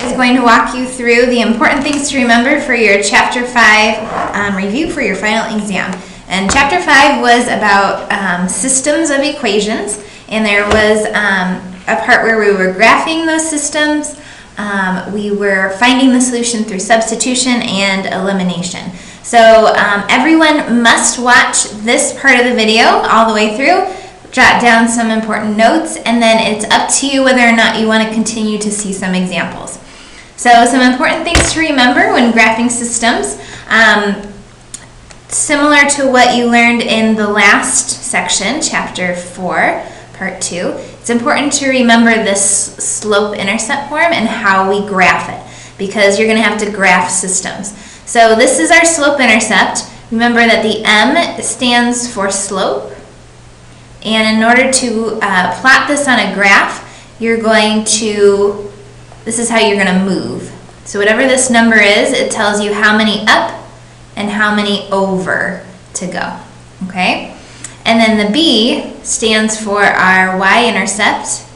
is going to walk you through the important things to remember for your Chapter 5 review for your final exam. And Chapter 5 was about systems of equations, and there was a part where we were graphing those systems. We were finding the solution through substitution and elimination. So everyone must watch this part of the video all the way through, jot down some important notes, and then it's up to you whether or not you want to continue to see some examples. So some important things to remember when graphing systems, similar to what you learned in the last section, Chapter 4, Part 2, it's important to remember this slope-intercept form and how we graph it, because you're going to have to graph systems. So this is our slope-intercept. Remember that the M stands for slope. And in order to plot this on a graph, you're going to, this is how you're going to move. So whatever this number is, it tells you how many up and how many over to go, okay? And then the B stands for our y-intercept.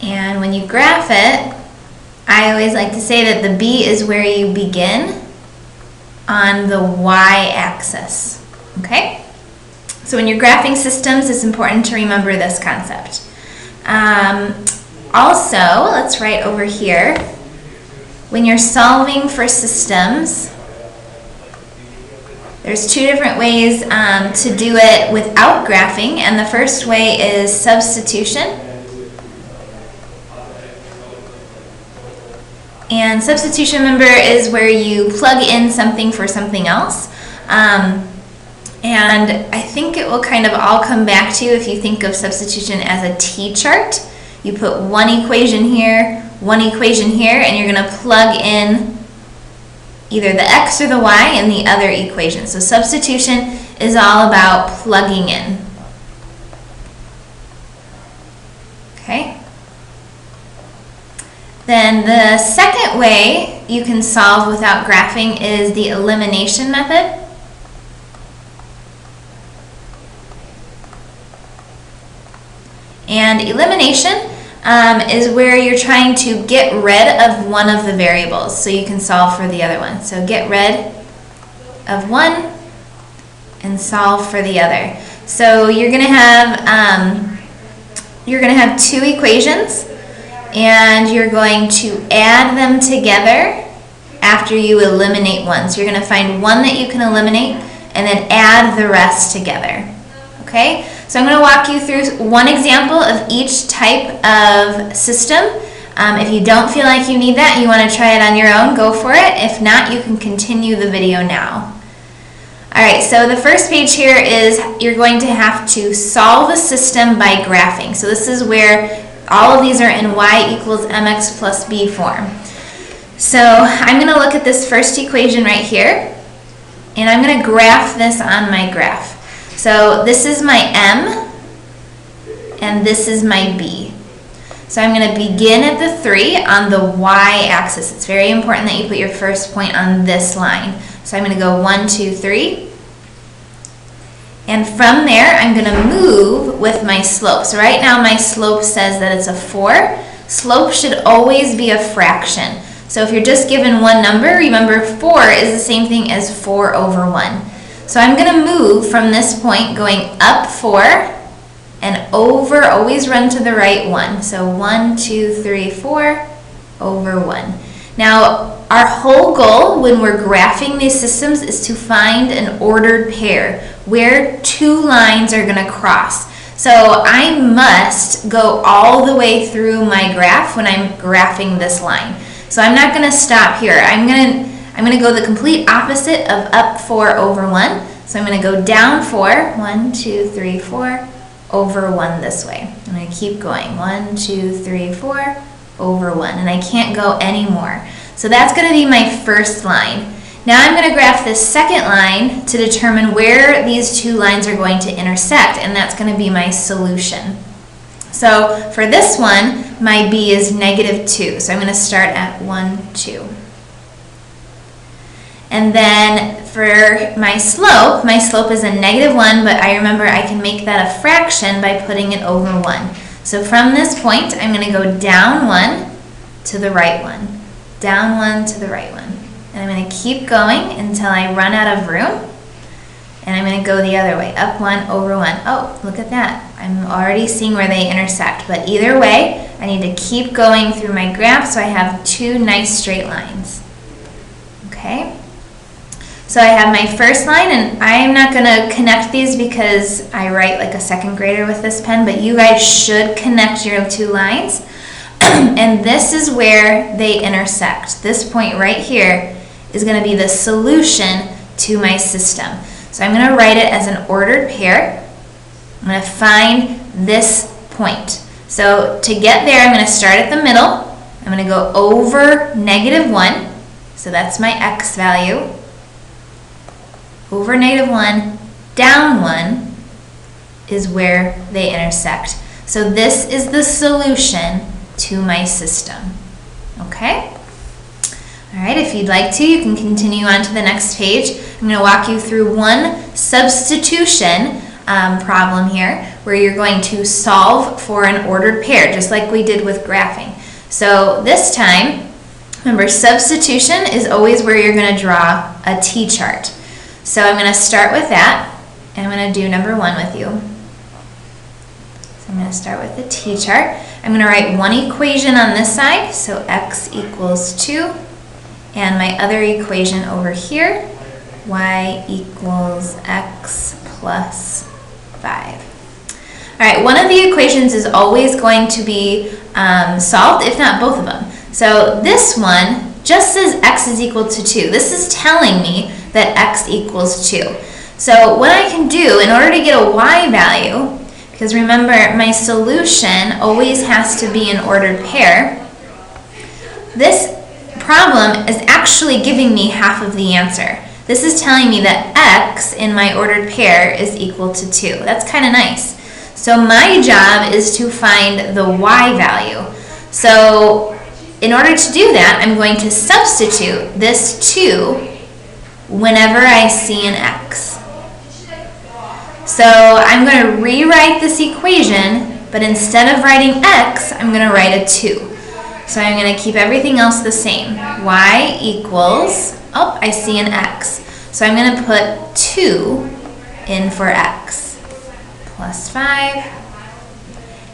And when you graph it, I always like to say that the B is where you begin on the y-axis. Okay? So when you're graphing systems, it's important to remember this concept. Also, let's write over here, when you're solving for systems, there's two different ways to do it without graphing, and the first way is substitution. And substitution, remember, is where you plug in something for something else. And I think it will kind of all come back to you if you think of substitution as a T-chart. You put one equation here, and you're going to plug in either the x or the y in the other equation. So substitution is all about plugging in. Okay? Then the second way you can solve without graphing is the elimination method. And elimination is where you're trying to get rid of one of the variables so you can solve for the other one. So get rid of one and solve for the other. So you're going to have two equations, and you're going to add them together after you eliminate one. So you're going to find one that you can eliminate and then add the rest together. Okay? So I'm going to walk you through one example of each type of system. If you don't feel like you need that and you want to try it on your own, go for it. If not, you can continue the video now. Alright, so the first page here is you're going to have to solve a system by graphing. So this is where all of these are in y equals mx plus b form. So I'm going to look at this first equation right here, and I'm going to graph this on my graph. So this is my M, and this is my B. So I'm going to begin at the 3 on the y-axis. It's very important that you put your first point on this line. So I'm going to go 1, 2, 3. And from there, I'm going to move with my slope. So right now my slope says that it's a 4. Slope should always be a fraction. So if you're just given one number, remember 4 is the same thing as 4 over 1. So I'm going to move from this point going up 4 and over, always run to the right 1. So 1, 2, 3, 4, over 1. Now our whole goal when we're graphing these systems is to find an ordered pair where two lines are going to cross. So I must go all the way through my graph when I'm graphing this line. So I'm not going to stop here. I'm going to go the complete opposite of up 4 over 1. So I'm going to go down 4, 1, 2, 3, 4, over 1 this way. And I keep going, 1, 2, 3, 4, over 1. And I can't go anymore. So that's going to be my first line. Now I'm going to graph this second line to determine where these two lines are going to intersect, and that's going to be my solution. So for this one, my B is -2. So I'm going to start at 1, 2. And then for my slope is a -1, but I remember I can make that a fraction by putting it over 1. So from this point, I'm going to go down 1 to the right 1, down 1 to the right 1. And I'm going to keep going until I run out of room. And I'm going to go the other way, up 1, over 1. Oh, look at that. I'm already seeing where they intersect. But either way, I need to keep going through my graph so I have 2 nice straight lines. Okay? So I have my first line, and I'm not going to connect these because I write like a second grader with this pen, but you guys should connect your 2 lines. And this is where they intersect. This point right here is going to be the solution to my system. So I'm going to write it as an ordered pair. I'm going to find this point. So to get there, I'm going to start at the middle. I'm going to go over -1. So that's my x value. Over -1, down 1 is where they intersect. So this is the solution to my system. Okay? All right, if you'd like to, you can continue on to the next page. I'm going to walk you through one substitution problem here where you're going to solve for an ordered pair, just like we did with graphing. So this time, remember, substitution is always where you're going to draw a T-chart. So I'm going to start with that, and I'm going to do number 1 with you. So I'm going to start with the T-chart. I'm going to write one equation on this side, so x equals 2, and my other equation over here, y equals x plus 5. All right, one of the equations is always going to be solved, if not both of them. So this one just says x is equal to 2. This is telling me that x equals 2. So what I can do in order to get a y value, because remember my solution always has to be an ordered pair, this problem is actually giving me half of the answer. This is telling me that x in my ordered pair is equal to 2. That's kind of nice. So my job is to find the y value. So in order to do that, I'm going to substitute this 2 whenever I see an x. So I'm going to rewrite this equation, but instead of writing x, I'm going to write a 2. So I'm going to keep everything else the same. Y equals, oh, I see an x. So I'm going to put 2 in for x, plus 5.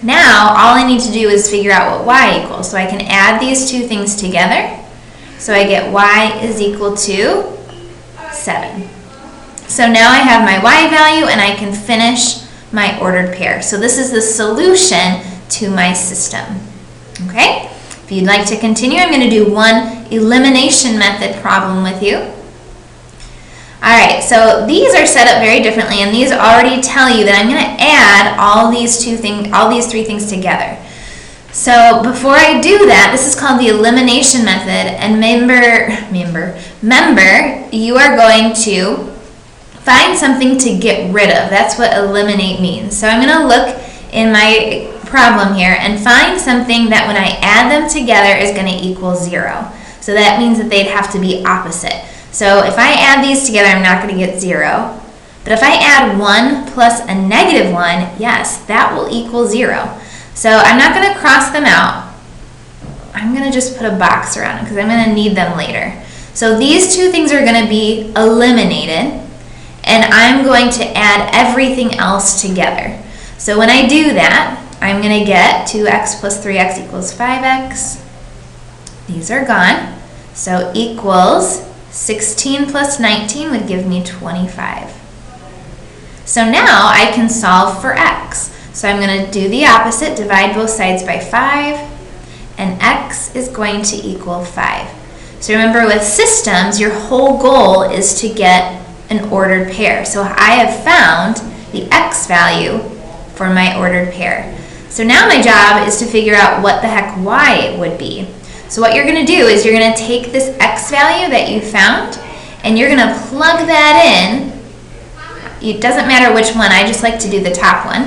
Now, all I need to do is figure out what y equals. So I can add these 2 things together. So I get y is equal to 7. So now I have my y value, and I can finish my ordered pair. So this is the solution to my system. Okay? If you'd like to continue, I'm going to do one elimination method problem with you. Alright, so these are set up very differently, and these already tell you that I'm going to add all these 3 things together. So before I do that, this is called the elimination method, and remember, you are going to find something to get rid of. That's what eliminate means. So I'm going to look in my problem here and find something that when I add them together is going to equal 0. So that means that they'd have to be opposite. So if I add these together, I'm not going to get 0. But if I add 1 plus a -1, yes, that will equal 0. So I'm not going to cross them out. I'm going to just put a box around them because I'm going to need them later. So these 2 things are going to be eliminated, and I'm going to add everything else together. So when I do that, I'm going to get 2x plus 3x equals 5x. These are gone. So equals 16 plus 19 would give me 25. So now I can solve for x. So I'm going to do the opposite, divide both sides by 5, and x is going to equal 5. So remember, with systems, your whole goal is to get an ordered pair. So I have found the x value for my ordered pair. So now my job is to figure out what the heck y would be. So what you're going to do is you're going to take this x value that you found, and you're going to plug that in. It doesn't matter which one, I just like to do the top one.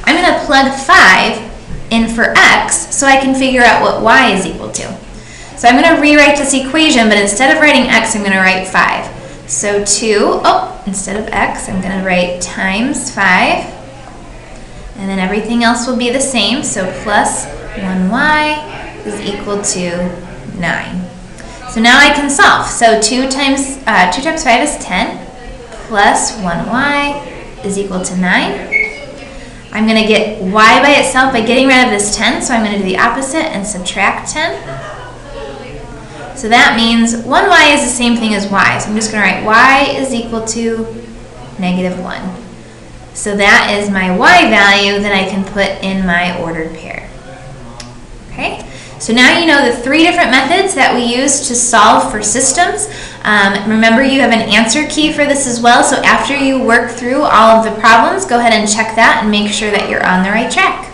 I'm going to plug 5 in for x so I can figure out what y is equal to. So I'm going to rewrite this equation, but instead of writing x, I'm going to write 5. So instead of x, I'm going to write times 5. and then everything else will be the same. So plus 1y is equal to 9. So now I can solve. So 2 times 5 is 10, plus 1y is equal to 9. I'm going to get y by itself by getting rid of this 10, so I'm going to do the opposite and subtract 10. So that means 1y is the same thing as y. So I'm just going to write y is equal to -1. So that is my y value that I can put in my ordered pair. Okay? So now you know the 3 different methods that we use to solve for systems. Remember, you have an answer key for this as well, so after you work through all of the problems, go ahead and check that and make sure that you're on the right track.